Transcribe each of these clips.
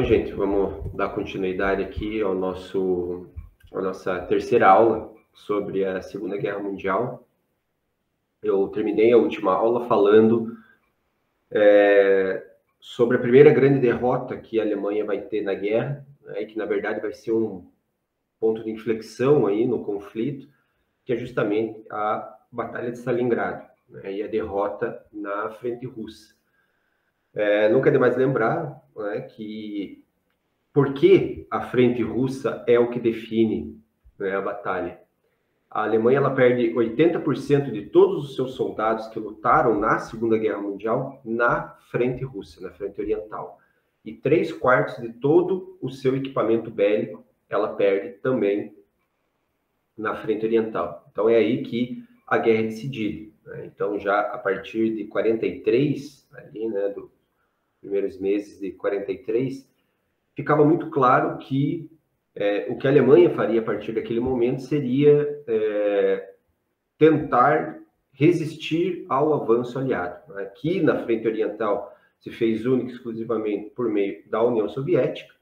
Gente, vamos dar continuidade aqui à nossa terceira aula sobre a Segunda Guerra Mundial. Eu terminei a última aula falando sobre a primeira grande derrota que a Alemanha vai ter na guerra, né, e que, na verdade, vai ser um ponto de inflexão aí no conflito, que é justamente a Batalha de Stalingrado, né, e a derrota na frente russa. Nunca é demais lembrar, né, que por que a frente russa é o que define, né, a batalha? A Alemanha ela perde 80% de todos os seus soldados que lutaram na Segunda Guerra Mundial na frente russa, na frente oriental. E 3/4 de todo o seu equipamento bélico ela perde também na frente oriental. Então é aí que a guerra é decidida, né? Então já a partir de 43, ali, né, dos primeiros meses de 43, ficava muito claro que o que a Alemanha faria a partir daquele momento seria tentar resistir ao avanço aliado. Aqui na frente oriental se fez única e exclusivamente por meio da União Soviética,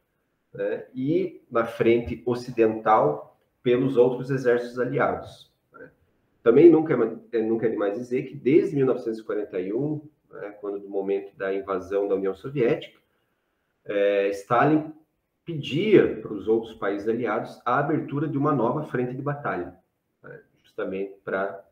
né, e na frente ocidental pelos outros exércitos aliados. Né. Também nunca é demais dizer que desde 1941, né, quando do momento da invasão da União Soviética, Stalin pedia para os outros países aliados a abertura de uma nova frente de batalha, né, justamente para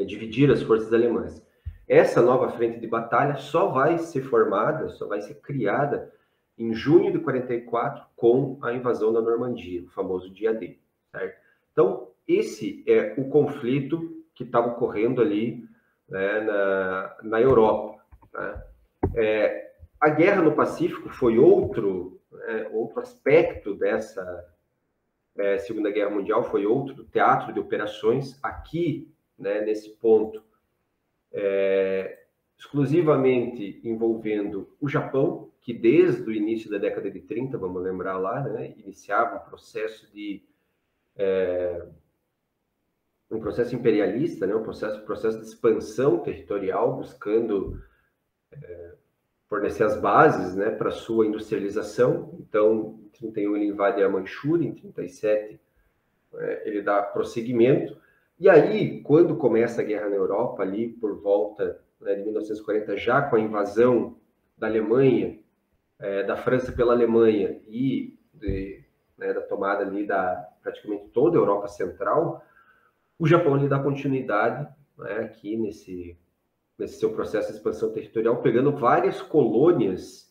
dividir as forças alemãs. Essa nova frente de batalha só vai ser formada, só vai ser criada em junho de 44 com a invasão da Normandia, o famoso dia D, certo? Então, esse é o conflito que estava ocorrendo ali, né, na Europa, né? A guerra no Pacífico foi outro aspecto dessa Segunda Guerra Mundial, foi outro teatro de operações. Aqui, né, nesse ponto, exclusivamente envolvendo o Japão, que desde o início da década de 30, vamos lembrar lá, né, iniciava um processo imperialista, né, um processo de expansão territorial, buscando fornecer as bases, né, para sua industrialização. Então, em 31 ele invade a Manchúria, em 37 ele dá prosseguimento. E aí, quando começa a guerra na Europa, ali por volta, né, de 1940, já com a invasão da Alemanha, da França pela Alemanha e da tomada ali da praticamente toda a Europa Central, o Japão lhe dá continuidade, né, aqui nesse seu processo de expansão territorial, pegando várias colônias,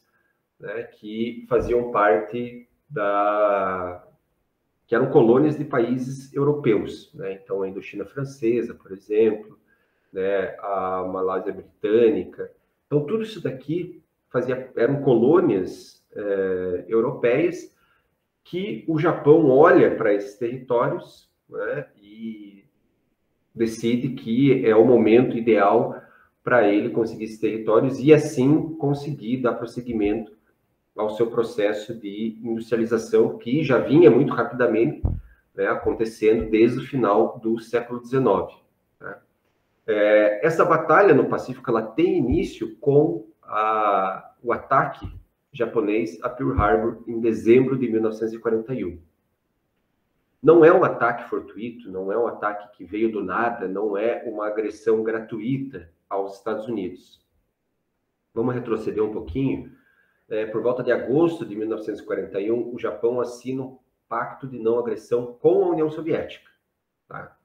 né, que faziam parte que eram colônias de países europeus, né? Então a Indochina francesa, por exemplo, né, a Malásia britânica. Então tudo isso daqui eram colônias europeias que o Japão olha para esses territórios, né, e decide que é o momento ideal para ele conseguir esses territórios e assim conseguir dar prosseguimento ao seu processo de industrialização, que já vinha muito rapidamente, né, acontecendo desde o final do século XIX. Né? Essa batalha no Pacífico ela tem início com o ataque japonês a Pearl Harbor em dezembro de 1941. Não é um ataque fortuito, não é um ataque que veio do nada, não é uma agressão gratuita aos Estados Unidos. Vamos retroceder um pouquinho. Por volta de agosto de 1941, o Japão assina um pacto de não agressão com a União Soviética. Tá?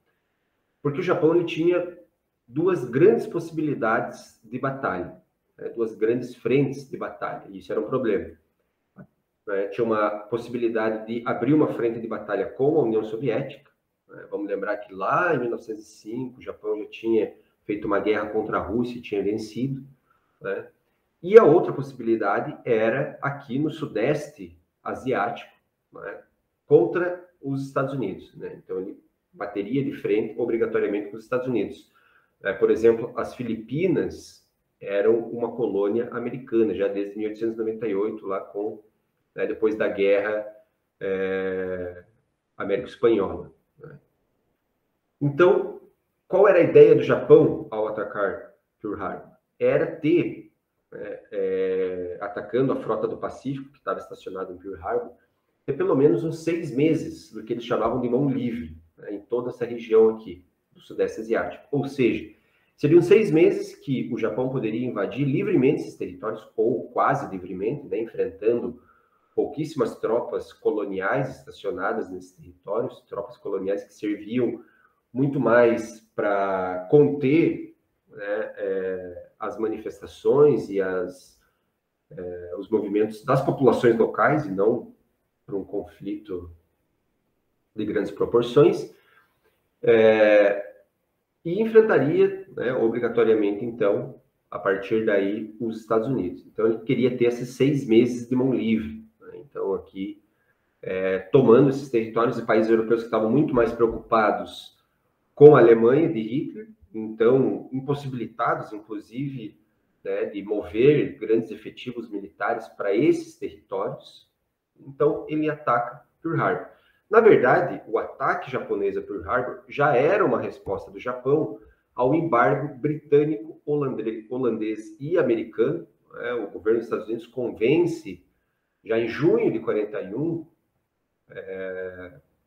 Porque o Japão ele tinha duas grandes possibilidades de batalha, né? Duas grandes frentes de batalha, e isso era um problema. Tinha uma possibilidade de abrir uma frente de batalha com a União Soviética. Né? Vamos lembrar que lá em 1905, o Japão já tinha feito uma guerra contra a Rússia e tinha vencido. Né? E a outra possibilidade era aqui no Sudeste Asiático, né, contra os Estados Unidos. Né? Então, ele bateria de frente obrigatoriamente com os Estados Unidos. Por exemplo, as Filipinas eram uma colônia americana, já desde 1898, lá depois da Guerra Américo-Espanhola. Né? Então, qual era a ideia do Japão ao atacar Pearl Harbor? Era ter atacando a frota do Pacífico, que estava estacionada em Pearl Harbor, é pelo menos uns 6 meses do que eles chamavam de mão livre, né, em toda essa região aqui do Sudeste Asiático. Ou seja, seriam 6 meses que o Japão poderia invadir livremente esses territórios, ou quase livremente, né, enfrentando pouquíssimas tropas coloniais estacionadas nesses territórios, tropas coloniais que serviam muito mais para conter, né, as manifestações e os movimentos das populações locais, e não para um conflito de grandes proporções, e enfrentaria, né, obrigatoriamente, então, a partir daí, os Estados Unidos. Então, ele queria ter esses 6 meses de mão livre. Né? Então, aqui, tomando esses territórios de países europeus que estavam muito mais preocupados com a Alemanha de Hitler, então, impossibilitados, inclusive, né, de mover grandes efetivos militares para esses territórios. Então, ele ataca Pearl Harbor. Na verdade, o ataque japonês a Pearl Harbor já era uma resposta do Japão ao embargo britânico, holandês e americano. Né? O governo dos Estados Unidos convence, já em junho de 41,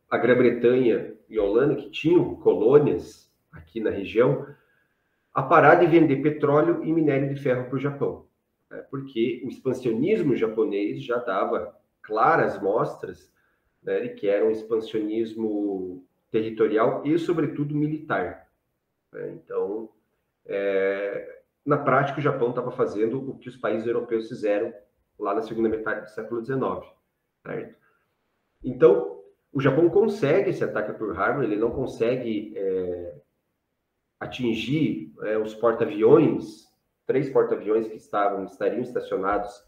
a Grã-Bretanha e a Holanda, que tinham colônias aqui na região, a parar de vender petróleo e minério de ferro para o Japão. Né? Porque o expansionismo japonês já dava claras mostras, né, de que era um expansionismo territorial e, sobretudo, militar. Né? Então, na prática, o Japão estava fazendo o que os países europeus fizeram lá na segunda metade do século XIX. Certo? Então, o Japão consegue esse ataque a Pearl Harbor, ele não consegue atingir os porta-aviões, 3 porta-aviões que estariam estacionados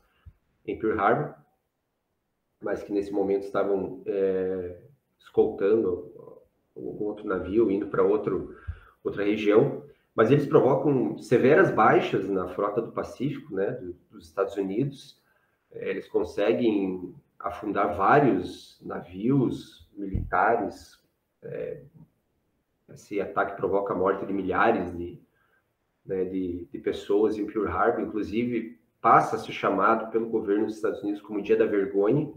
em Pearl Harbor, mas que nesse momento estavam escoltando um outro navio, indo para outra região, mas eles provocam severas baixas na frota do Pacífico, né, dos Estados Unidos. Eles conseguem afundar vários navios militares. Esse ataque provoca a morte de milhares de pessoas em Pearl Harbor, inclusive passa a ser chamado pelo governo dos Estados Unidos como Dia da Vergonha.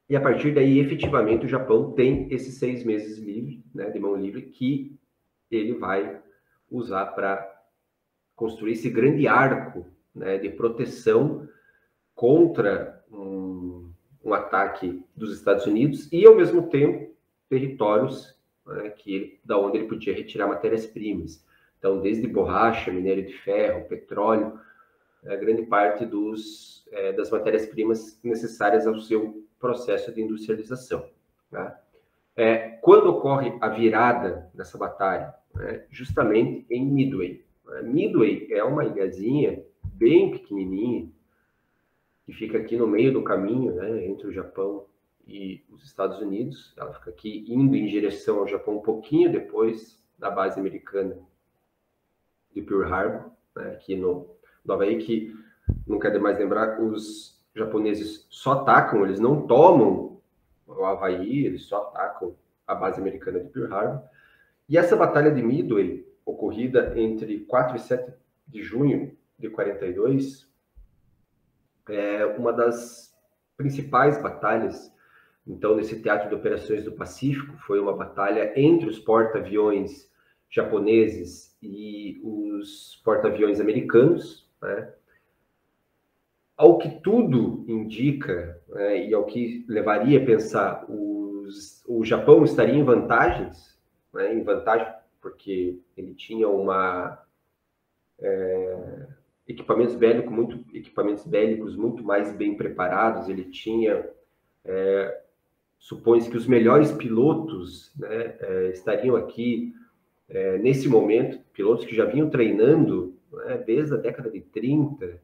E a partir daí, efetivamente, o Japão tem esses 6 meses livre, né, de mão livre, que ele vai usar para construir esse grande arco, né, de proteção contra um ataque dos Estados Unidos e, ao mesmo tempo, territórios, né, da onde ele podia retirar matérias-primas. Então, desde borracha, minério de ferro, petróleo, grande parte das matérias-primas necessárias ao seu processo de industrialização. Né? Quando ocorre a virada dessa batalha? Justamente em Midway. Midway é uma ilhazinha bem pequenininha, que fica aqui no meio do caminho, né, entre o Japão e os Estados Unidos. Ela fica aqui indo em direção ao Japão um pouquinho depois da base americana de Pearl Harbor, né, aqui no Havaí, que não quer demais lembrar, os japoneses só atacam, eles não tomam o Havaí, eles só atacam a base americana de Pearl Harbor. E essa batalha de Midway, ocorrida entre 4 e 7 de junho de 42, é uma das principais batalhas, então, nesse teatro de operações do Pacífico. Foi uma batalha entre os porta-aviões japoneses e os porta-aviões americanos, né? Ao que tudo indica, né, e ao que levaria a pensar, o Japão estaria em vantagens, né, em vantagem porque ele tinha equipamentos bélicos muito mais bem preparados. Ele tinha, supõe-se que os melhores pilotos, né, estariam aqui nesse momento, pilotos que já vinham treinando, né, desde a década de 30,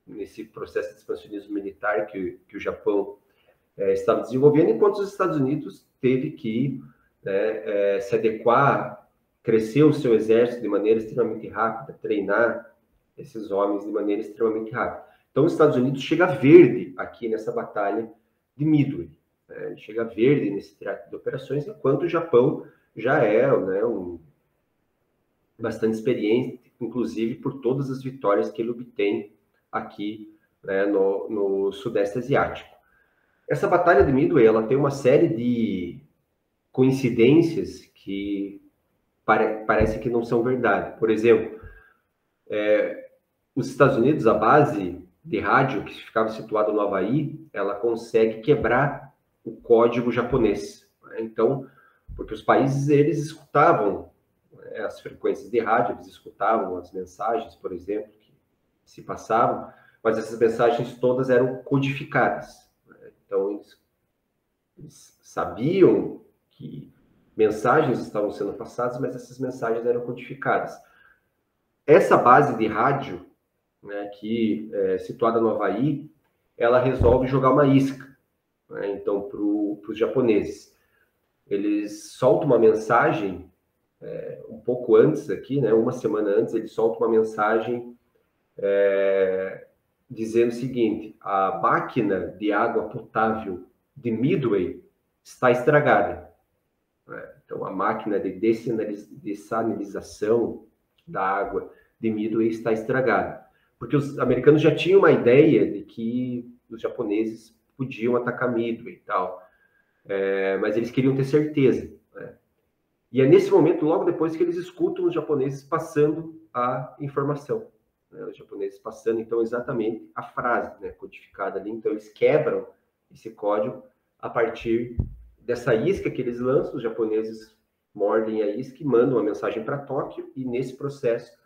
nesse processo de expansionismo militar que o Japão estava desenvolvendo, enquanto os Estados Unidos teve que se adequar, crescer o seu exército de maneira extremamente rápida, treinar esses homens de maneira extremamente rápida. Então, os Estados Unidos chega verde aqui nessa batalha de Midway, né? Ele chega verde nesse teatro de operações, enquanto o Japão já é, né, um bastante experiente, inclusive por todas as vitórias que ele obtém aqui, né, no Sudeste Asiático. Essa Batalha de Midway, ela tem uma série de coincidências que parece que não são verdade. Por exemplo, os Estados Unidos, a base de rádio que ficava situada no Havaí, ela consegue quebrar o código japonês. Então, porque os países, eles escutavam as frequências de rádio, eles escutavam as mensagens, por exemplo, que se passavam, mas essas mensagens todas eram codificadas. Então, eles sabiam que mensagens estavam sendo passadas, mas essas mensagens eram codificadas. Essa base de rádio, né, que é situada no Havaí, ela resolve jogar uma isca, né, então, para os japoneses. Eles soltam uma mensagem um pouco antes aqui, né, uma semana antes, eles soltam uma mensagem dizendo o seguinte: a máquina de água potável de Midway está estragada. Então, a máquina de dessalinização da água de Midway está estragada. Porque os americanos já tinham uma ideia de que os japoneses podiam atacar Midway e tal, mas eles queriam ter certeza. Né? E é nesse momento, logo depois, que eles escutam os japoneses passando a informação. Né? Os japoneses passando, então, exatamente a frase, né, codificada ali. Então, eles quebram esse código a partir dessa isca que eles lançam. Os japoneses mordem a isca e mandam uma mensagem para Tóquio, e nesse processo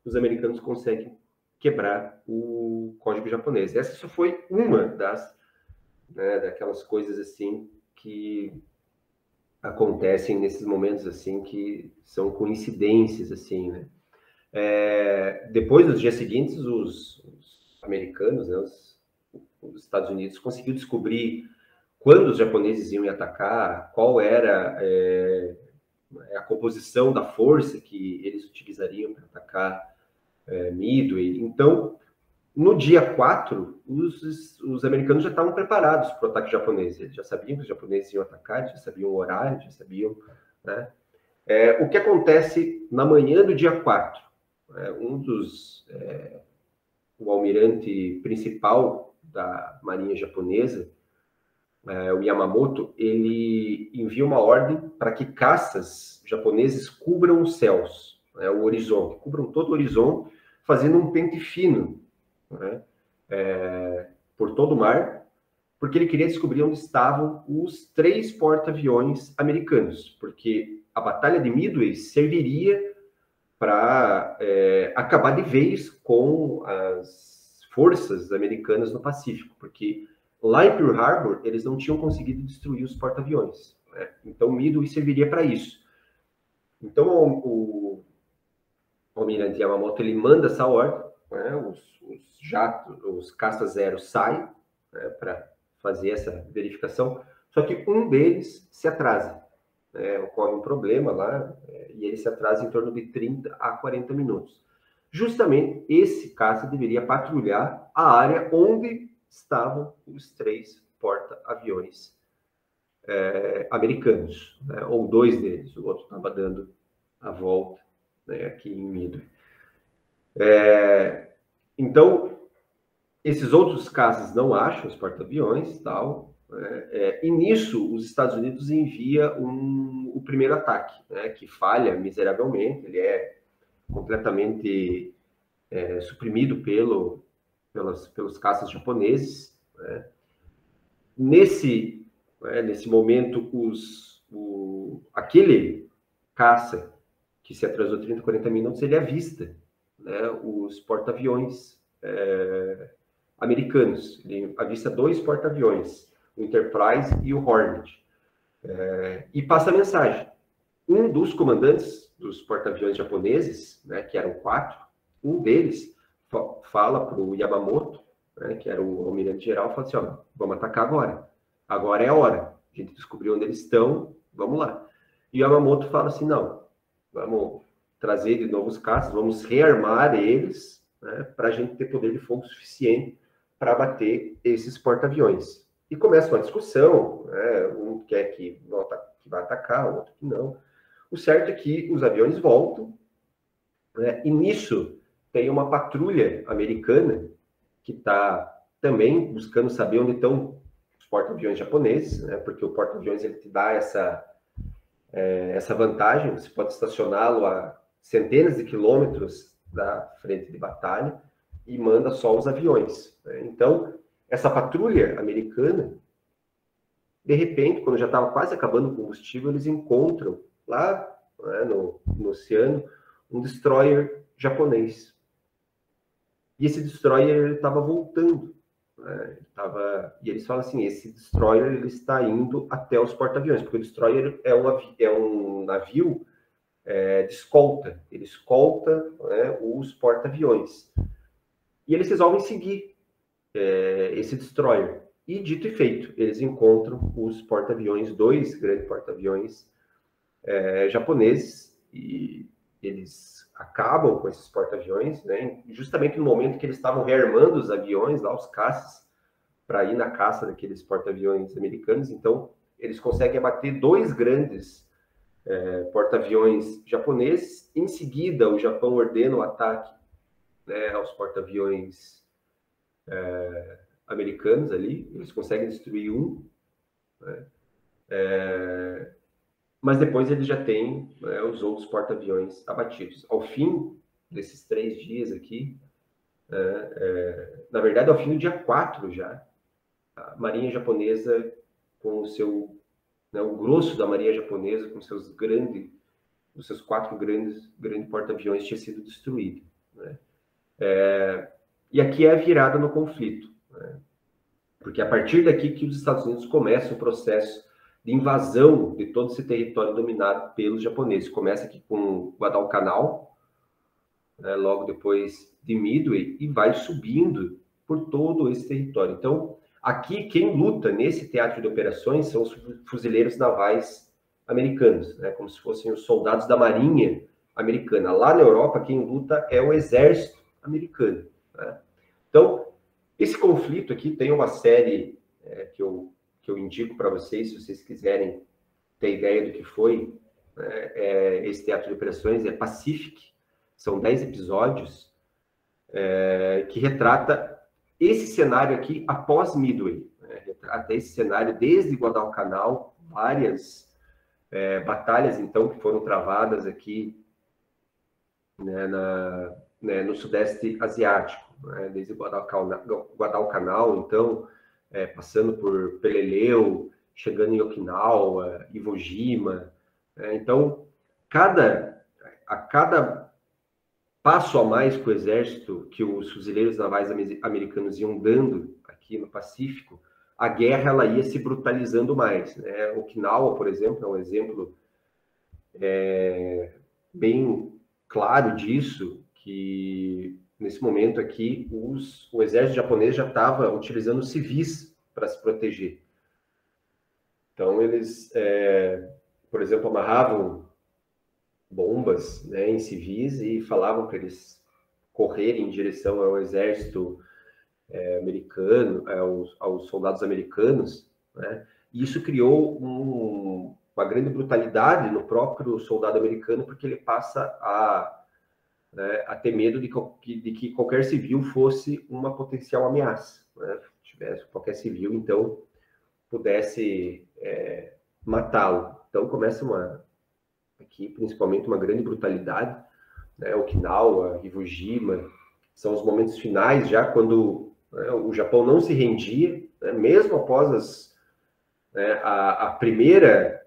os americanos conseguem quebrar o código japonês. Essa só foi uma daquelas coisas assim que acontecem nesses momentos assim que são coincidências assim, né? Depois, nos dias seguintes, os americanos, né, os Estados Unidos conseguiu descobrir quando os japoneses iam atacar, qual era a composição da força que eles utilizariam para atacar Midway. Então, no dia 4, os americanos já estavam preparados para o ataque japonês. Eles já sabiam que os japoneses iam atacar, já sabiam o horário, já sabiam, né? O que acontece na manhã do dia 4? O almirante principal da marinha japonesa, o Yamamoto, ele envia uma ordem para que caças japoneses cubram os céus, o horizonte, cubram todo o horizonte, fazendo um pente fino, né, por todo o mar, porque ele queria descobrir onde estavam os 3 porta-aviões americanos, porque a Batalha de Midway serviria para acabar de vez com as forças americanas no Pacífico, porque lá em Pearl Harbor eles não tinham conseguido destruir os porta-aviões, né? Então Midway serviria para isso. Então o almirante Yamamoto, ele manda essa ordem, né? Os caça-zero saem, né, para fazer essa verificação, só que um deles se atrasa. Ocorre um problema lá, e ele se atrasa em torno de 30 a 40 minutos. Justamente esse caça deveria patrulhar a área onde estavam os 3 porta-aviões americanos, né? Ou 2 deles, o outro estava dando a volta, né, aqui em Midway. Então, esses outros caças não acham os porta-aviões, tal, e nisso os Estados Unidos envia o primeiro ataque, né, que falha miseravelmente. Ele é completamente suprimido pelos caças japoneses, né? Nesse momento, aquele caça que se atrasou 30, 40 minutos, ele avista, né, os porta-aviões americanos. Ele avista 2 porta-aviões, o Enterprise e o Hornet, e passa a mensagem. Um dos comandantes dos porta-aviões japoneses, né, que eram 4, um deles fala para o Yamamoto, né, que era o almirante-geral, fala assim: ó, vamos atacar agora é a hora, a gente descobriu onde eles estão, vamos lá. E o Yamamoto fala assim: não, vamos trazer de novo os caças, vamos rearmar eles, né, para a gente ter poder de fogo suficiente para abater esses porta-aviões. E começa uma discussão, né, um quer que vai atacar, o outro que não. O certo é que os aviões voltam, né? E nisso tem uma patrulha americana que está também buscando saber onde estão os porta-aviões japoneses, né? Porque o porta-aviões ele te dá essa vantagem, você pode estacioná-lo a centenas de quilômetros da frente de batalha e manda só os aviões, né? Então, essa patrulha americana, de repente, quando já estava quase acabando o combustível, eles encontram lá, né, no oceano um destroyer japonês. E esse destroyer estava voltando, né? E eles falam assim, esse destroyer ele está indo até os porta-aviões, porque o destroyer é um navio de escolta, ele escolta, né, os porta-aviões. E eles resolvem seguir esse destroyer. E dito e feito, eles encontram os porta-aviões, dois grandes porta-aviões japoneses, e eles acabam com esses porta-aviões, né? Justamente no momento que eles estavam rearmando os aviões, lá os caças, para ir na caça daqueles porta-aviões americanos. Então, eles conseguem abater dois grandes porta-aviões japoneses. Em seguida, o Japão ordena o ataque, né, aos porta-aviões americanos ali. Eles conseguem destruir um, né? Mas depois eles já têm, né, os outros porta-aviões abatidos. Ao fim desses 3 dias aqui, na verdade, ao fim do dia 4 já, a Marinha Japonesa, com o seu, né, o grosso da Marinha Japonesa, com os seus 4 grandes porta-aviões, tinha sido destruído, né? E aqui é a virada no conflito, né? Porque é a partir daqui que os Estados Unidos começam o processo de invasão de todo esse território dominado pelos japoneses. Começa aqui com Guadalcanal, né, logo depois de Midway, e vai subindo por todo esse território. Então, aqui quem luta nesse teatro de operações são os fuzileiros navais americanos, né, como se fossem os soldados da Marinha americana. Lá na Europa, quem luta é o exército americano, né? Então, esse conflito aqui tem uma série que eu indico para vocês, se vocês quiserem ter ideia do que foi, né, esse teatro de operações, é Pacific. São 10 episódios que retrata esse cenário aqui após Midway, né? Retrata esse cenário desde Guadalcanal, várias batalhas, então, que foram travadas aqui, né, no Sudeste Asiático, né? Desde Guadalcanal, então, passando por Peleliu, chegando em Okinawa, Iwo Jima, né? Então, a cada passo a mais que o exército, que os fuzileiros navais americanos iam dando aqui no Pacífico, a guerra ela ia se brutalizando mais, né? Okinawa, por exemplo, é um exemplo bem claro disso, que nesse momento aqui o exército japonês já estava utilizando civis para se proteger. Então eles, por exemplo, amarravam bombas, né, em civis e falavam para eles correrem em direção ao exército americano, aos soldados americanos, né? E isso criou uma grande brutalidade no próprio soldado americano, porque ele passa a ter medo de que qualquer civil fosse uma potencial ameaça, né? Tivesse qualquer civil, então, pudesse matá-lo. Então, começa aqui, principalmente, uma grande brutalidade, né? Okinawa, Iwo Jima, são os momentos finais, já quando, né, o Japão não se rendia, né? Mesmo após a primeira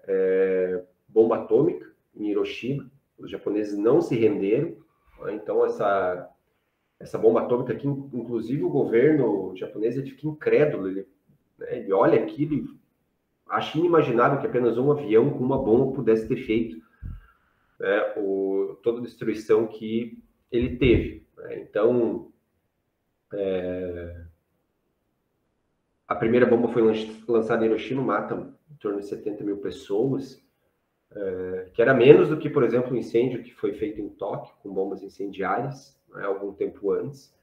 bomba atômica em Hiroshima, os japoneses não se renderam, né? Então, essa bomba atômica aqui, inclusive o governo japonês, ele fica incrédulo, ele olha aquilo e acha inimaginável que apenas um avião com uma bomba pudesse ter feito, né, toda a destruição que ele teve, né? Então, a primeira bomba foi lançada em Hiroshima, mata em torno de 70 mil pessoas, que era menos do que, por exemplo, o incêndio que foi feito em Tóquio, com bombas incendiárias, né, algum tempo antes.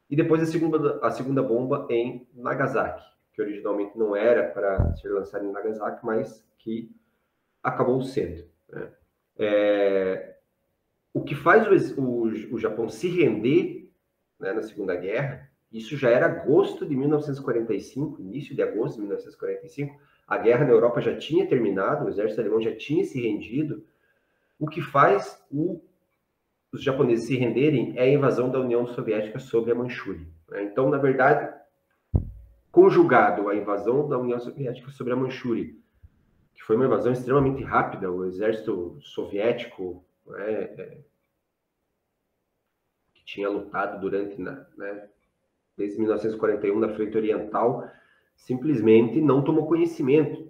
E depois a segunda bomba em Nagasaki, que originalmente não era para ser lançada em Nagasaki, mas que acabou sendo, né? O que faz o Japão se render, né, na Segunda Guerra, isso já era agosto de 1945, início de agosto de 1945, a guerra na Europa já tinha terminado, o exército alemão já tinha se rendido. O que faz os japoneses se renderem é a invasão da União Soviética sobre a Manchúria. Então, na verdade, conjugado à invasão da União Soviética sobre a Manchúria, que foi uma invasão extremamente rápida, o exército soviético, né, que tinha lutado durante, né, desde 1941 na frente oriental, simplesmente não tomou conhecimento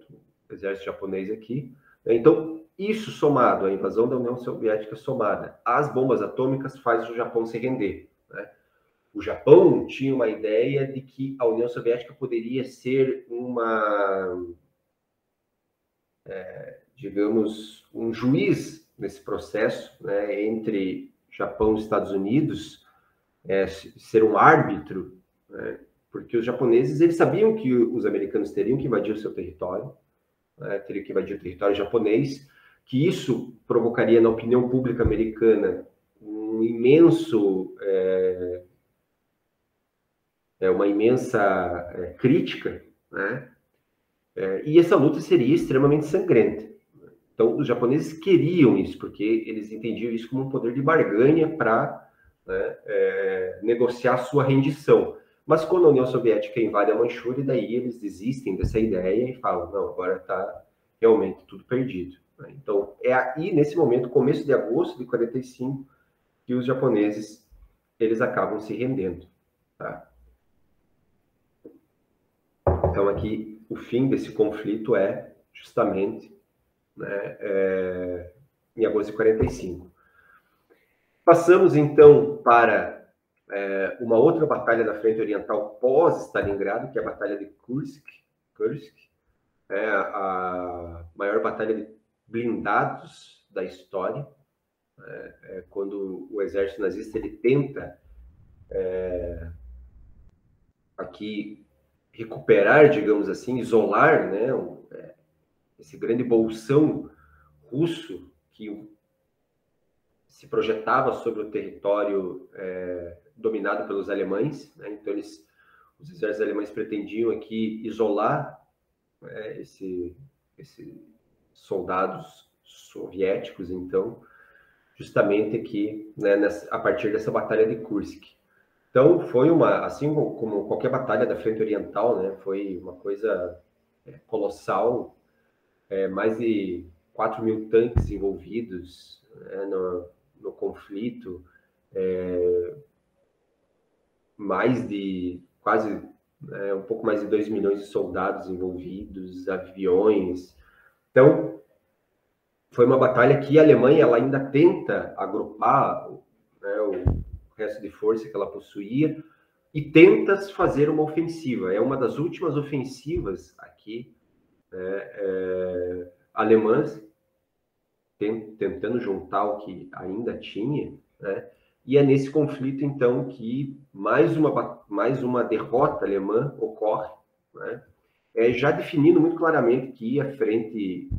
do exército japonês aqui. Então, isso somado à invasão da União Soviética, somada às bombas atômicas, faz o Japão se render, né? O Japão tinha uma ideia de que a União Soviética poderia ser digamos, um juiz nesse processo, né, entre Japão e Estados Unidos, ser um árbitro, né, porque os japoneses eles sabiam que os americanos teriam que invadir o seu território, né, teriam que invadir o território japonês, que isso provocaria na opinião pública americana um imenso, uma imensa crítica, né? E essa luta seria extremamente sangrenta. Então, os japoneses queriam isso, porque eles entendiam isso como um poder de barganha para, né, negociar sua rendição. Mas quando a União Soviética invade a Manchúria, daí eles desistem dessa ideia e falam, não, agora está realmente tudo perdido. Então, é aí, nesse momento, começo de agosto de 45, que os japoneses eles acabam se rendendo. Tá? Então, aqui, o fim desse conflito é justamente, né, em agosto de 45. Passamos, então, para uma outra batalha na frente oriental pós-Stalingrado, que é a Batalha de Kursk, a maior batalha de blindados da história, quando o exército nazista ele tenta aqui recuperar, digamos assim, isolar, né, esse grande bolsão russo que se projetava sobre o território dominado pelos alemães, né? Então os exércitos alemães pretendiam aqui isolar esses soldados soviéticos, então, justamente aqui, né, a partir dessa batalha de Kursk. Então, foi assim como qualquer batalha da frente oriental, né, foi uma coisa colossal, mais de 4.000 tanques envolvidos, né, no conflito, mais de quase um pouco mais de 2 milhões de soldados envolvidos, aviões. Então, foi uma batalha que a Alemanha ela ainda tenta agrupar, né, o resto de força que ela possuía e tenta fazer uma ofensiva. É uma das últimas ofensivas aqui alemãs, tentando juntar o que ainda tinha, né? E é nesse conflito, então, que mais uma derrota alemã ocorre, né? Já definindo muito claramente que a frente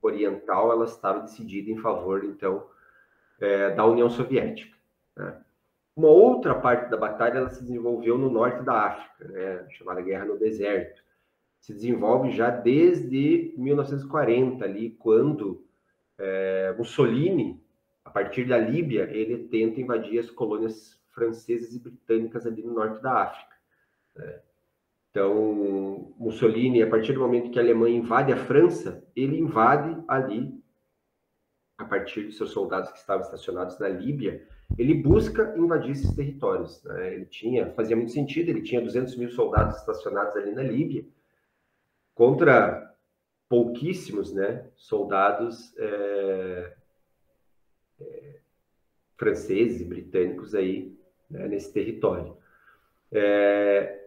oriental ela estava decidida em favor, então, da União Soviética, né? Uma outra parte da batalha ela se desenvolveu no norte da África, né? Chamada Guerra no Deserto. Se desenvolve já desde 1940, ali, quando Mussolini, a partir da Líbia, ele tenta invadir as colônias francesas e britânicas ali no norte da África, né? Então, Mussolini, a partir do momento que a Alemanha invade a França, ele invade ali, a partir dos seus soldados que estavam estacionados na Líbia, ele busca invadir esses territórios, né? Fazia muito sentido, ele tinha 200.000 soldados estacionados ali na Líbia, contra pouquíssimos, né, soldados franceses e britânicos aí, né, nesse território.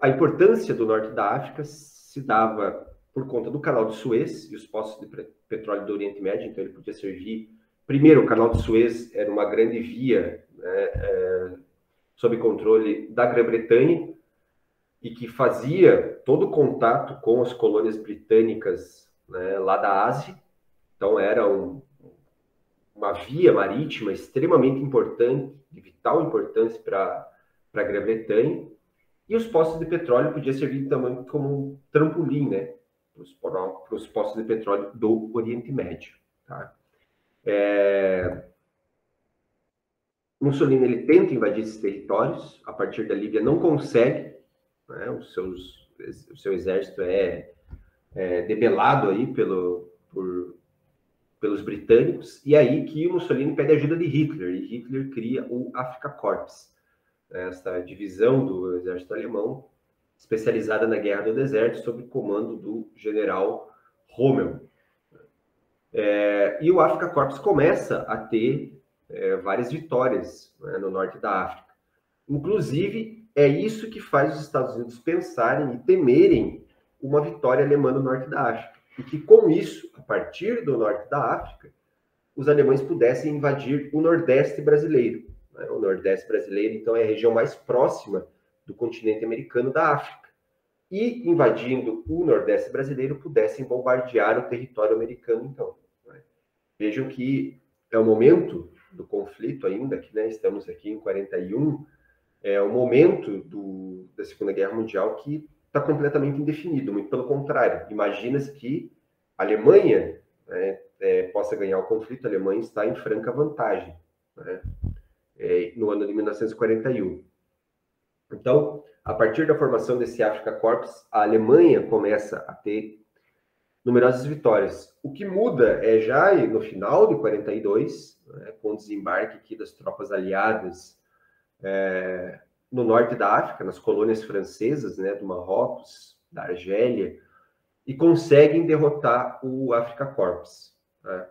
A importância do norte da África se dava por conta do Canal de Suez e os poços de petróleo do Oriente Médio, então ele podia servir. Primeiro, o Canal de Suez era uma grande via, né, sob controle da Grã-Bretanha e que fazia todo o contato com as colônias britânicas, né, lá da Ásia. Então era uma via marítima extremamente importante, de vital importância para a Grã-Bretanha, e os poços de petróleo podiam servir também como um trampolim, né, para os poços de petróleo do Oriente Médio. Tá? Mussolini ele tenta invadir esses territórios, a partir da Líbia não consegue, né, o seu exército é debelado aí pelos britânicos, e aí que o Mussolini pede ajuda de Hitler, e Hitler cria o Afrika Korps, essa divisão do exército alemão, especializada na guerra do deserto, sob o comando do general Rommel. E o Afrika Korps começa a ter várias vitórias, né, no norte da África. Inclusive, é isso que faz os Estados Unidos pensarem e temerem uma vitória alemã no norte da África. E que, com isso, a partir do norte da África, os alemães pudessem invadir o Nordeste brasileiro. Né? O Nordeste brasileiro, então, é a região mais próxima do continente americano da África. E, invadindo o Nordeste brasileiro, pudessem bombardear o território americano, então. Né? Vejam que é o momento do conflito ainda, que, né, estamos aqui em 41, é o momento da Segunda Guerra Mundial que está completamente indefinido, muito pelo contrário. Imagina-se que a Alemanha, né, possa ganhar o conflito, a Alemanha está em franca vantagem, né, no ano de 1941. Então, a partir da formação desse Afrika Korps, a Alemanha começa a ter numerosas vitórias. O que muda é já no final de 42, né, com o desembarque aqui das tropas aliadas no norte da África, nas colônias francesas, né, do Marrocos, da Argélia, e conseguem derrotar o Afrika Korps. Né?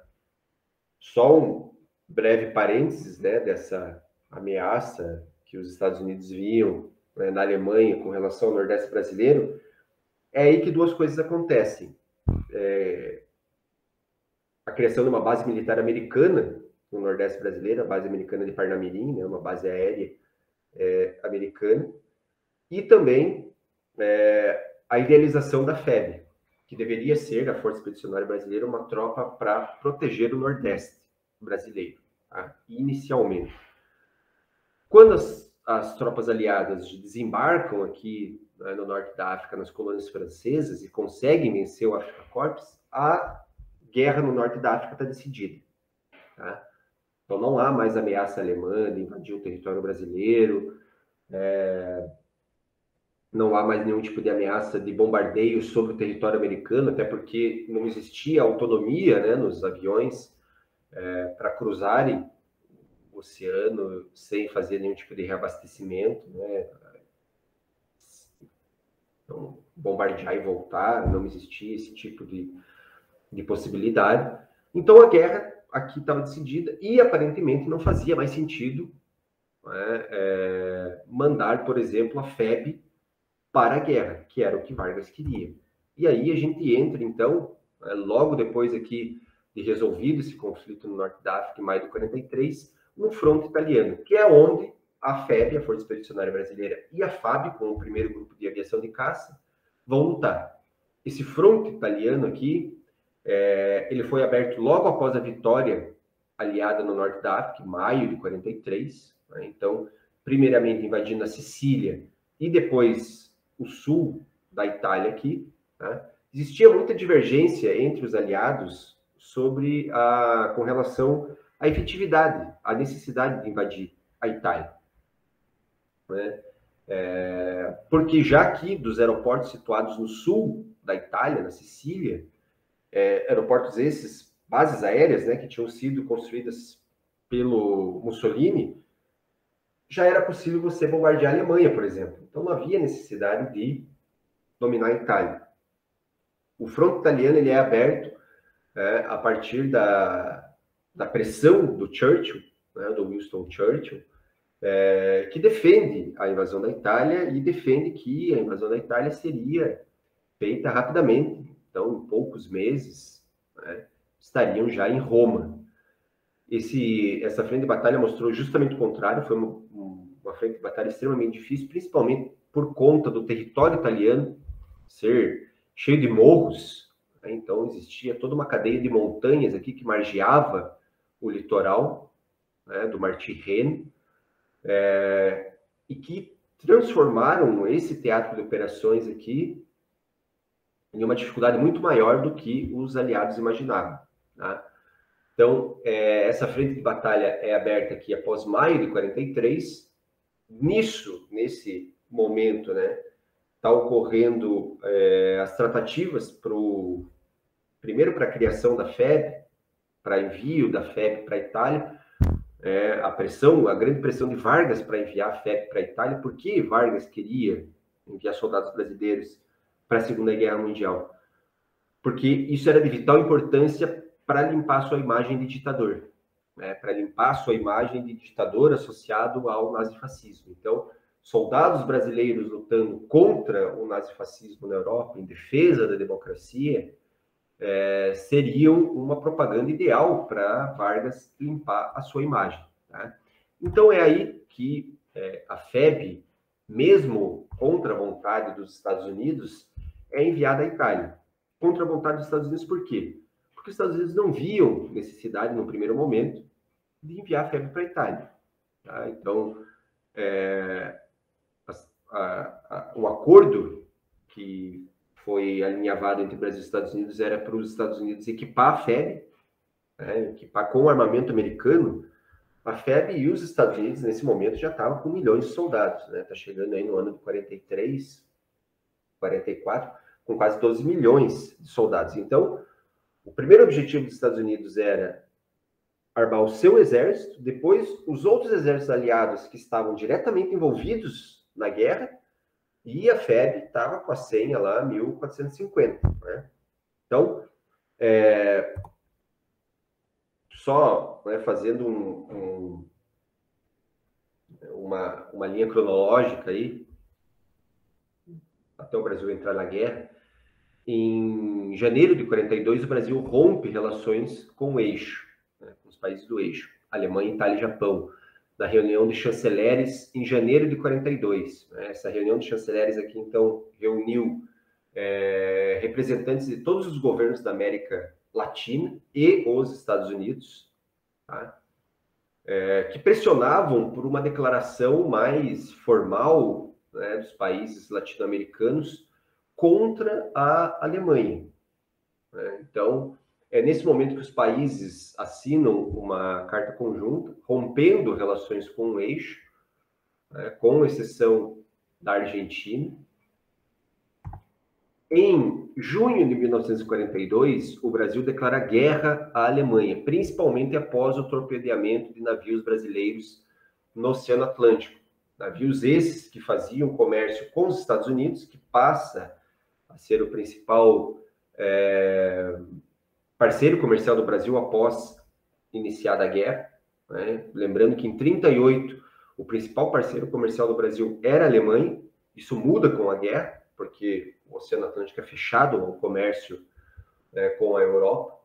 Só um breve parênteses, né, dessa ameaça que os Estados Unidos viam, né, na Alemanha com relação ao Nordeste brasileiro, é aí que duas coisas acontecem. A criação de uma base militar americana no Nordeste brasileiro, a base americana de Parnamirim, né, uma base aérea americana, e também a idealização da FEB, que deveria ser, a Força Expedicionária Brasileira, uma tropa para proteger o Nordeste brasileiro, tá? Inicialmente. Quando as tropas aliadas desembarcam aqui, né, no norte da África, nas colônias francesas, e conseguem vencer o Afrika Korps, a guerra no norte da África está decidida. Tá? Então não há mais ameaça alemã de invadir o território brasileiro, não há mais nenhum tipo de ameaça de bombardeio sobre o território americano, até porque não existia autonomia, né, nos aviões para cruzarem o oceano sem fazer nenhum tipo de reabastecimento, né? Então, bombardear e voltar, não existia esse tipo de possibilidade. Então a guerra aqui estava decidida e aparentemente não fazia mais sentido, né, mandar, por exemplo, a FEB para a guerra, que era o que Vargas queria. E aí a gente entra, então, logo depois aqui de resolvido esse conflito no norte da África, em maio de 43, no fronte italiano, que é onde a FEB, a Força Expedicionária Brasileira, e a FAB, com o primeiro grupo de aviação de caça, vão lutar. Esse fronte italiano aqui, ele foi aberto logo após a vitória aliada no norte da África, em maio de 43. Né? Então, primeiramente invadindo a Sicília e depois o sul da Itália aqui. Né? Existia muita divergência entre os aliados com relação à efetividade, à necessidade de invadir a Itália. Né? Porque já aqui dos aeroportos situados no sul da Itália, na Sicília, aeroportos esses, bases aéreas, né, que tinham sido construídas pelo Mussolini, já era possível você bombardear a Alemanha, por exemplo. Então não havia necessidade de dominar a Itália. O fronte italiano ele é aberto a partir da pressão do Churchill, né, do Winston Churchill, que defende a invasão da Itália e defende que a invasão da Itália seria feita rapidamente. Então, em poucos meses, né, estariam já em Roma. Essa frente de batalha mostrou justamente o contrário, foi uma frente de batalha extremamente difícil, principalmente por conta do território italiano ser cheio de morros, né? Então existia toda uma cadeia de montanhas aqui que margeava o litoral, né, do Martí Rene, e que transformaram esse teatro de operações aqui em uma dificuldade muito maior do que os aliados imaginavam. Tá? Então, essa frente de batalha é aberta aqui após maio de 43. Nesse momento, né, está ocorrendo as tratativas primeiro para a criação da FEB, para envio da FEB para a Itália, a grande pressão de Vargas para enviar a FEB para a Itália. Por que Vargas queria enviar soldados brasileiros para a Segunda Guerra Mundial? Porque isso era de vital importância para limpar sua imagem de ditador, né? Para limpar sua imagem de ditador associado ao nazifascismo. Então, soldados brasileiros lutando contra o nazifascismo na Europa, em defesa da democracia, seriam uma propaganda ideal para Vargas limpar a sua imagem. Tá? Então, é aí que a FEB, mesmo contra a vontade dos Estados Unidos, é enviada à Itália. Contra a vontade dos Estados Unidos, por quê? Porque os Estados Unidos não viam necessidade, no primeiro momento, de enviar a FEB para a Itália. Tá? Então, o acordo que foi alinhavado entre Brasil e Estados Unidos era para os Estados Unidos equipar a FEB, né, equipar com armamento americano, a FEB, e os Estados Unidos, nesse momento, já estavam com milhões de soldados. Está chegando aí no ano de 43, 44, com quase 12 milhões de soldados. Então, o primeiro objetivo dos Estados Unidos era armar o seu exército, depois os outros exércitos aliados que estavam diretamente envolvidos na guerra, e a FEB estava com a senha lá, 1450. Né? Então, só fazendo uma linha cronológica aí, até o Brasil entrar na guerra, em janeiro de 42, o Brasil rompe relações com o eixo, né, com os países do eixo, Alemanha, Itália e Japão, na reunião de chanceleres em janeiro de 42. Né? Essa reunião de chanceleres aqui, então, reuniu representantes de todos os governos da América Latina e os Estados Unidos, tá? Que pressionavam por uma declaração mais formal, né, dos países latino-americanos contra a Alemanha. Né? Então, é nesse momento que os países assinam uma carta conjunta, rompendo relações com o eixo, né, com exceção da Argentina. Em junho de 1942, o Brasil declara guerra à Alemanha, principalmente após o torpedeamento de navios brasileiros no Oceano Atlântico. Navios esses que faziam comércio com os Estados Unidos, que passa a ser o principal parceiro comercial do Brasil após iniciada a guerra. Né? Lembrando que em 1938, o principal parceiro comercial do Brasil era a Alemanha. Isso muda com a guerra, porque o Oceano Atlântico é fechado ao comércio com a Europa,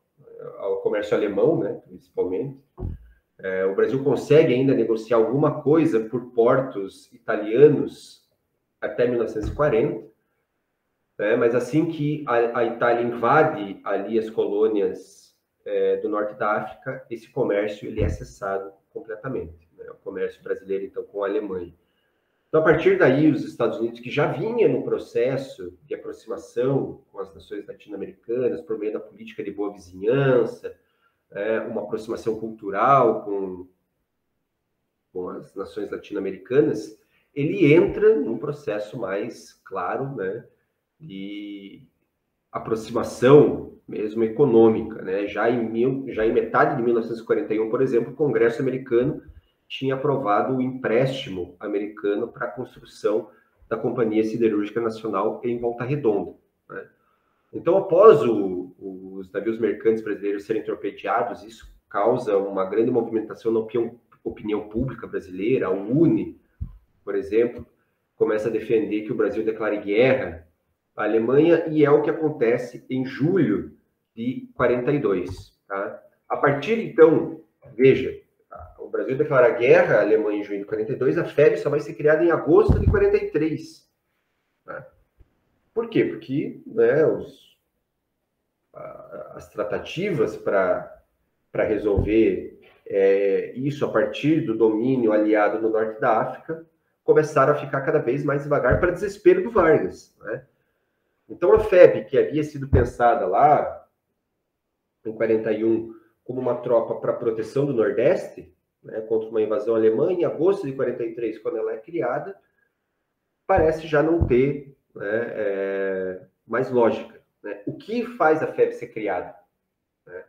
ao comércio alemão, né, principalmente. O Brasil consegue ainda negociar alguma coisa por portos italianos até 1940, né, mas assim que a Itália invade ali as colônias do norte da África, esse comércio ele é cessado completamente. Né, o comércio brasileiro, então, com a Alemanha. Então, a partir daí, os Estados Unidos, que já vinha no processo de aproximação com as nações latino-americanas, por meio da política de boa vizinhança, uma aproximação cultural com as nações latino-americanas, ele entra num processo mais claro, né, de aproximação mesmo econômica. Né? Já em metade de 1941, por exemplo, o Congresso americano tinha aprovado o empréstimo americano para a construção da Companhia Siderúrgica Nacional em Volta Redonda. Né? Então, após os navios mercantes brasileiros serem torpedeados, isso causa uma grande movimentação na opinião pública brasileira. A UNE, por exemplo, começa a defender que o Brasil declare guerra à Alemanha, e é o que acontece em julho de 42. Tá? A partir, então, veja, o Brasil declara guerra à Alemanha em junho de 42, a FEB só vai ser criada em agosto de 43. Né? Por quê? Porque as tratativas para resolver isso a partir do domínio aliado no norte da África, começaram a ficar cada vez mais devagar para desespero do Vargas, né? Então a FEB, que havia sido pensada lá em 41 como uma tropa para proteção do Nordeste, né, contra uma invasão alemã, em agosto de 43, quando ela é criada, parece já não ter, né, mais lógica, né? O que faz a FEB ser criada? Né?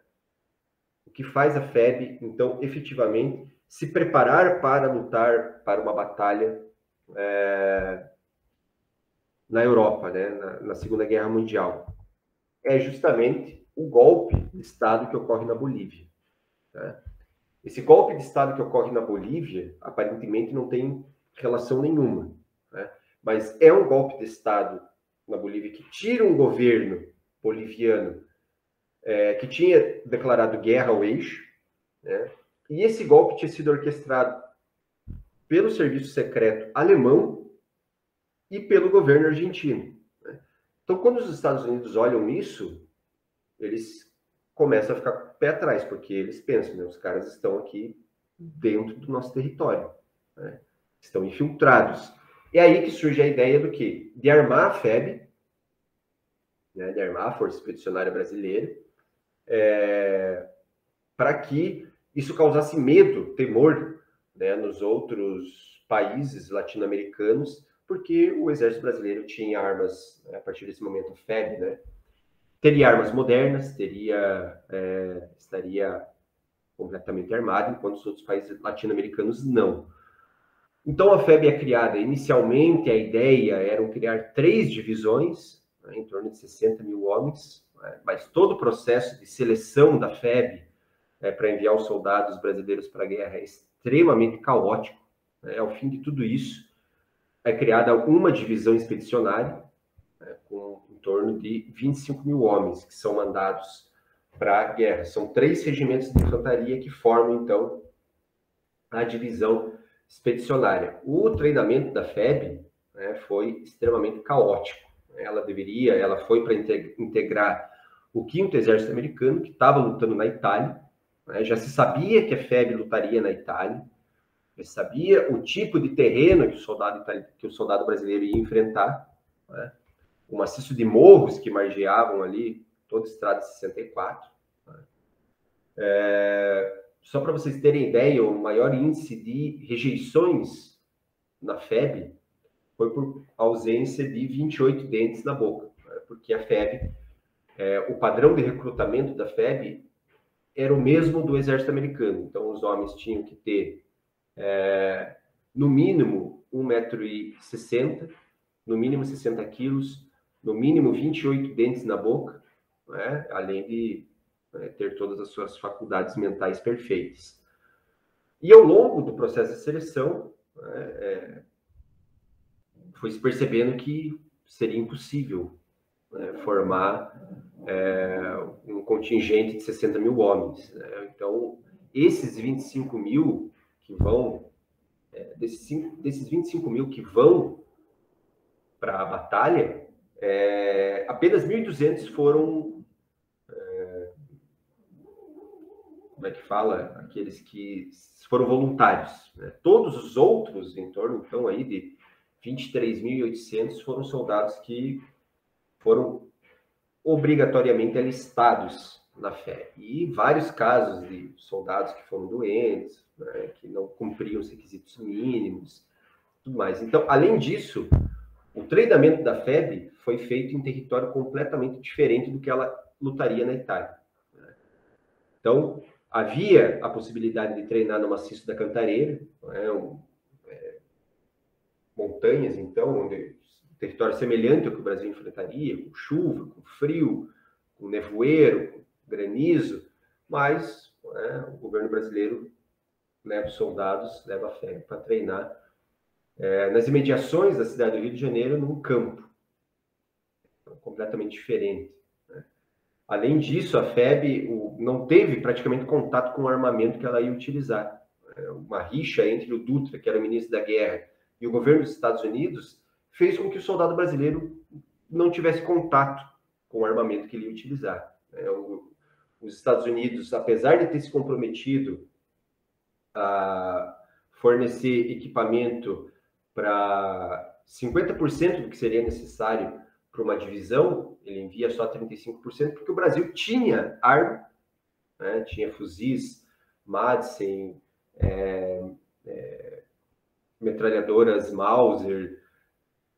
O que faz a FEB, então, efetivamente, se preparar para lutar para uma batalha na Europa, né, na Segunda Guerra Mundial? É justamente o golpe de Estado que ocorre na Bolívia. Né? Esse golpe de Estado que ocorre na Bolívia, aparentemente, não tem relação nenhuma, né? Mas é um golpe de Estado na Bolívia que tira um governo boliviano que tinha declarado guerra ao eixo, né? E esse golpe tinha sido orquestrado pelo serviço secreto alemão e pelo governo argentino, né? Então, quando os Estados Unidos olham isso, eles começam a ficar com o pé atrás, porque eles pensam, né, os caras estão aqui dentro do nosso território, né? Estão infiltrados. É aí que surge a ideia do quê? De armar a FEB, né, de armar a Força Expedicionária Brasileira, para que isso causasse medo, temor, né, nos outros países latino-americanos, porque o Exército Brasileiro tinha armas, né, a partir desse momento, a FEB, né, teria armas modernas, estaria completamente armado, enquanto os outros países latino-americanos não. Então, a FEB é criada. Inicialmente, a ideia era criar 3 divisões, né, em torno de 60 mil homens, né, mas todo o processo de seleção da FEB para enviar os soldados brasileiros para a guerra é extremamente caótico. Né? Ao fim de tudo isso, é criada uma divisão expedicionária, né, com em torno de 25 mil homens que são mandados para a guerra. São 3 regimentos de infantaria que formam, então, a divisão expedicionária. O treinamento da FEB, né, foi extremamente caótico. Ela foi para integrar o 5º Exército Americano, que estava lutando na Itália, né? Já se sabia que a FEB lutaria na Itália, já se sabia o tipo de terreno que o soldado brasileiro ia enfrentar, né? O maciço de morros que margeavam ali toda a estrada de 64. Né? Só para vocês terem ideia, o maior índice de rejeições na FEB foi por ausência de 28 dentes na boca, né? Porque a FEB, o padrão de recrutamento da FEB era o mesmo do Exército Americano. Então, os homens tinham que ter, no mínimo, 1,60 m, no mínimo 60 quilos, no mínimo 28 dentes na boca, né? Além de ter todas as suas faculdades mentais perfeitas. E ao longo do processo de seleção, foi se percebendo que seria impossível, né, formar um contingente de 60 mil homens. Né? Então, esses 25 mil que vão, desses 25 mil que vão para a batalha, apenas 1.200 foram, como é que fala? Aqueles que foram voluntários. Né? Todos os outros, em torno, então, aí de 23.800, foram soldados que foram obrigatoriamente alistados na FEB. E vários casos de soldados que foram doentes, né, que não cumpriam os requisitos mínimos, tudo mais. Então, além disso, o treinamento da FEB foi feito em território completamente diferente do que ela lutaria na Itália. Né? Então, havia a possibilidade de treinar no maciço da Cantareira, né, montanhas, então, onde território semelhante ao que o Brasil enfrentaria, com chuva, com frio, com nevoeiro, com granizo, mas o governo brasileiro leva os soldados, leva a FEB para treinar nas imediações da cidade do Rio de Janeiro, num campo. Então, completamente diferente. Né? Além disso, a FEB não teve praticamente contato com o armamento que ela ia utilizar. Uma rixa entre o Dutra, que era o ministro da Guerra, e o governo dos Estados Unidos fez com que o soldado brasileiro não tivesse contato com o armamento que ele ia utilizar. Os Estados Unidos, apesar de ter se comprometido fornecer equipamento para 50% do que seria necessário para uma divisão, ele envia só 35%, porque o Brasil tinha arma, né? Tinha fuzis, Madsen, metralhadoras Mauser,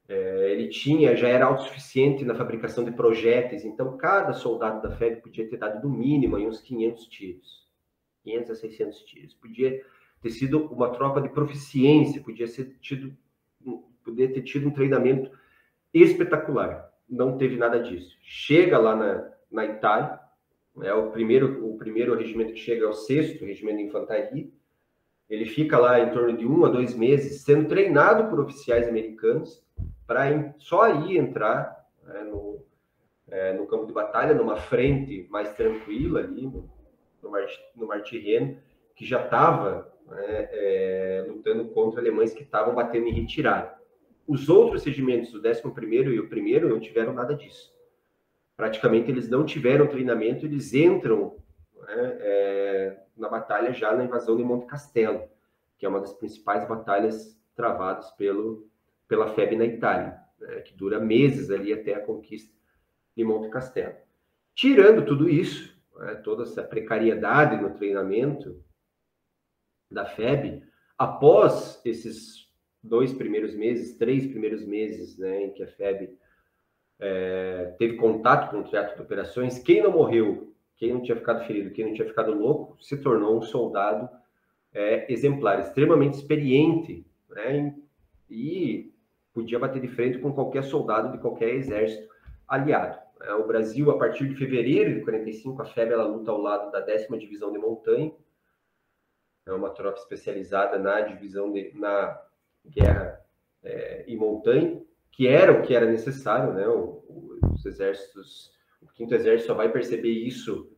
ele já era autossuficiente na fabricação de projéteis, então cada soldado da FEB podia ter dado no mínimo aí uns 500 tiros, 500 a 600 tiros, podia ter sido uma tropa de proficiência, podia ter tido um treinamento espetacular. Não teve nada disso. Chega lá na Itália, o primeiro regimento que chega é o 6º Regimento de Infantaria. Ele fica lá em torno de 1 a 2 meses, sendo treinado por oficiais americanos, para só aí entrar, né, no campo de batalha, numa frente mais tranquila ali, no Mar Tirreno, que já estava lutando contra alemães que estavam batendo em retirada. Os outros regimentos, o 11º e o 1º, não tiveram nada disso. Praticamente eles não tiveram treinamento, eles entram, né, na batalha já na invasão de Monte Castelo, que é uma das principais batalhas travadas pela FEB na Itália, né, que dura meses ali até a conquista de Monte Castelo. Tirando tudo isso, né, toda essa precariedade no treinamento da FEB, após esses 2 primeiros meses, 3 primeiros meses, né, em que a FEB teve contato com o teatro de operações, quem não morreu, quem não tinha ficado ferido, quem não tinha ficado louco, se tornou um soldado exemplar, extremamente experiente, né, e podia bater de frente com qualquer soldado de qualquer exército aliado. O Brasil, a partir de fevereiro de 45, a FEB ela luta ao lado da 10ª Divisão de Montanha, é uma tropa especializada na guerra em montanha, que era o que era necessário, né? Os exércitos, o 5º Exército só vai perceber isso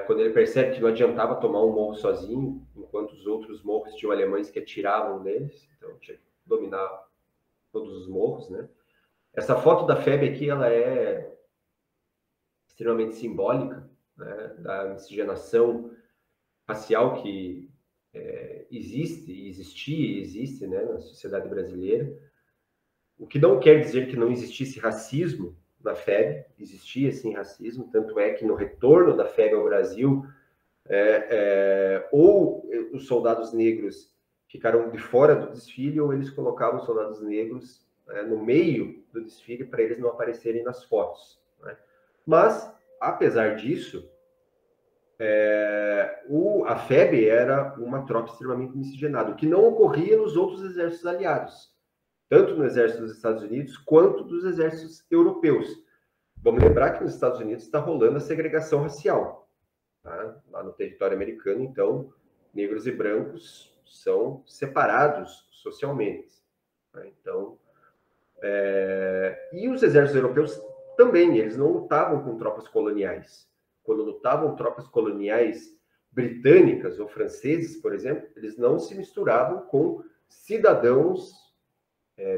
quando ele percebe que não adiantava tomar um morro sozinho, enquanto os outros morros tinham alemães que atiravam neles, então tinha que dominar todos os morros, né? Essa foto da FEB aqui, ela é extremamente simbólica, né, da miscigenação racial que existia e existe, né, na sociedade brasileira. O que não quer dizer que não existisse racismo na FEB, existia sim racismo, tanto é que no retorno da FEB ao Brasil, ou os soldados negros ficaram de fora do desfile, ou eles colocavam os soldados negros no meio do desfile para eles não aparecerem nas fotos, né? Mas, apesar disso, a FEB era uma tropa extremamente miscigenada, o que não ocorria nos outros exércitos aliados, tanto no exército dos Estados Unidos quanto dos exércitos europeus. Vamos lembrar que nos Estados Unidos está rolando a segregação racial, tá? Lá no território americano, então, negros e brancos são separados socialmente, tá? Então, e os exércitos europeus também, eles não lutavam com tropas coloniais. Quando lutavam tropas coloniais britânicas ou franceses, por exemplo, eles não se misturavam com cidadãos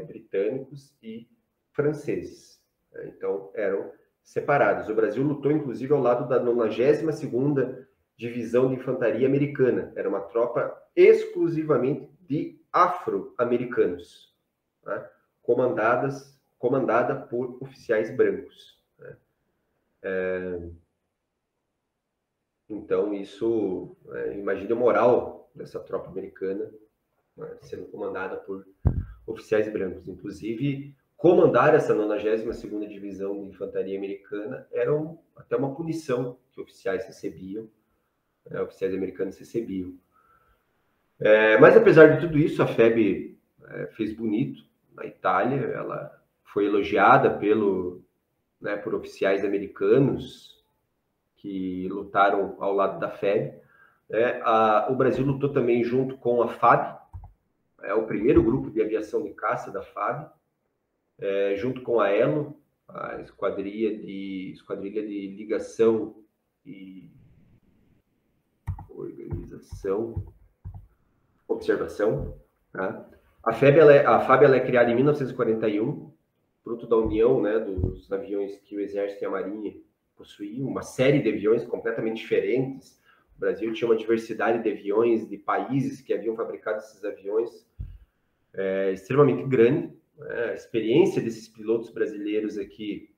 britânicos e franceses. Então, eram separados. O Brasil lutou, inclusive, ao lado da 92ª Divisão de Infantaria Americana. Era uma tropa exclusivamente de afro-americanos, né? Comandada por oficiais brancos, né? Então, isso, imagina a moral dessa tropa americana, né, sendo comandada por oficiais brancos. Inclusive, comandar essa 92ª Divisão de Infantaria Americana era até uma punição que oficiais recebiam, oficiais americanos recebiam. Mas, apesar de tudo isso, a FEB fez bonito na Itália. Ela foi elogiada por oficiais americanos que lutaram ao lado da FEB. O Brasil lutou também junto com a FAB, o primeiro grupo de aviação de caça da FAB, junto com a ELO, a Esquadrilha de Ligação e Observação. Tá? A FAB ela é criada em 1941, fruto da união, né, dos aviões que o Exército e a Marinha possuíam, uma série de aviões completamente diferentes, O Brasil tinha uma diversidade de aviões, de países que haviam fabricado esses aviões extremamente grande. Né? A experiência desses pilotos brasileiros aqui,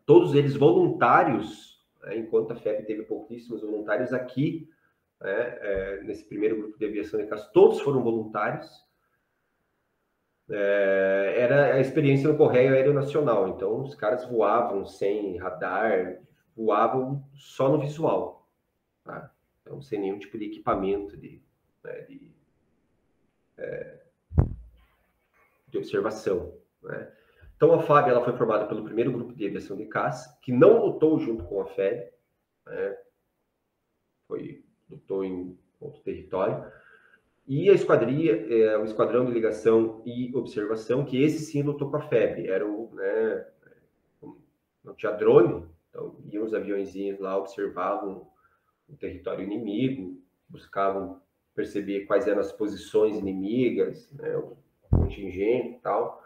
todos eles voluntários, né? Enquanto a FEB teve pouquíssimos voluntários aqui, né? Nesse primeiro grupo de aviação de caça, todos foram voluntários. Era a experiência no Correio Aéreo Nacional, então os caras voavam sem radar, voavam só no visual, tá? Então sem nenhum tipo de equipamento de observação, né? Então a FAB ela foi formada pelo primeiro grupo de aviação de caça, que não lutou junto com a FEB, né? Lutou em outro território, e a esquadrilha, o esquadrão de ligação e observação, que esse sim lutou com a FEB, era né, não tinha drone, então iam os aviõezinhos lá, observavam o território inimigo, buscavam perceber quais eram as posições inimigas, né, o contingente e tal.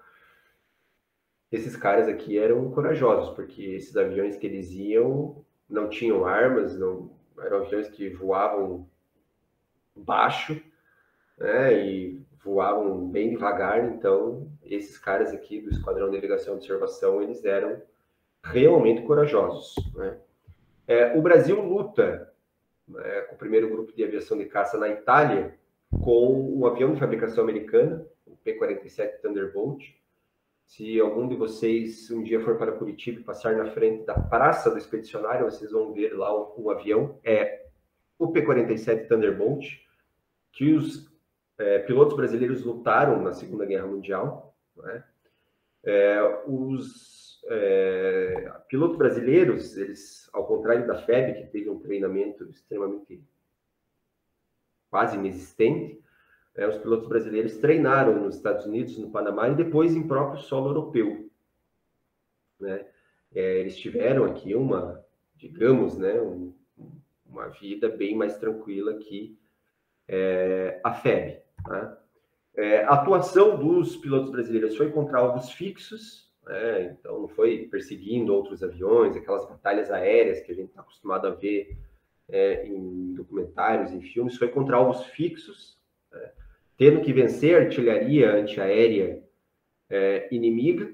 Esses caras aqui eram corajosos, porque esses aviões que eles iam não tinham armas, não, eram aviões que voavam baixo, né, e voavam bem devagar. Então esses caras aqui do Esquadrão de Ligação e Observação, eles eram realmente corajosos, né? O Brasil luta, né, com o primeiro grupo de aviação de caça na Itália com um avião de fabricação americana, o P-47 Thunderbolt. Se algum de vocês um dia for para Curitiba e passar na frente da Praça do Expedicionário, vocês vão ver lá um avião, o P-47 Thunderbolt, que os pilotos brasileiros lutaram na Segunda Guerra Mundial, né? Os pilotos brasileiros, eles, ao contrário da FEB, que teve um treinamento extremamente quase inexistente, os pilotos brasileiros treinaram nos Estados Unidos, no Panamá e depois em próprio solo europeu, né? Eles tiveram aqui digamos, né, uma vida bem mais tranquila que a FEB, tá? A atuação dos pilotos brasileiros foi contra alvos fixos, né? Então não foi perseguindo outros aviões, aquelas batalhas aéreas que a gente está acostumado a ver em documentários, em filmes. Foi contra alvos fixos, né? Tendo que vencer a artilharia antiaérea inimiga,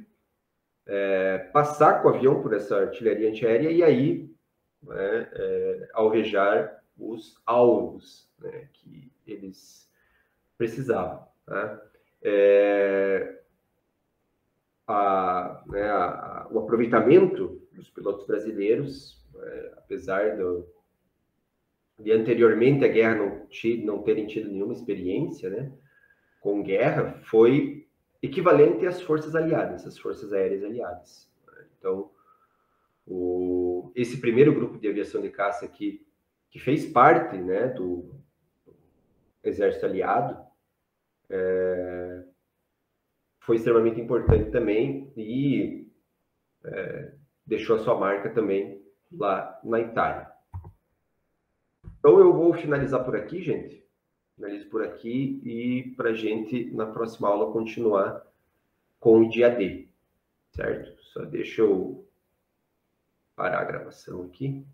passar com o avião por essa artilharia antiaérea e aí alvejar os alvos, né, que eles precisavam, tá? O aproveitamento dos pilotos brasileiros, apesar de anteriormente a guerra não terem tido nenhuma experiência, né, com guerra, foi equivalente às forças aliadas, às forças aéreas aliadas. Então, esse primeiro grupo de aviação de caça aqui, que fez parte, né, do exército aliado, foi extremamente importante também e deixou a sua marca também lá na Itália. Então eu vou finalizar por aqui, gente. Finalizo por aqui e para a gente, na próxima aula, continuar com o dia D, certo? Só deixa eu parar a gravação aqui.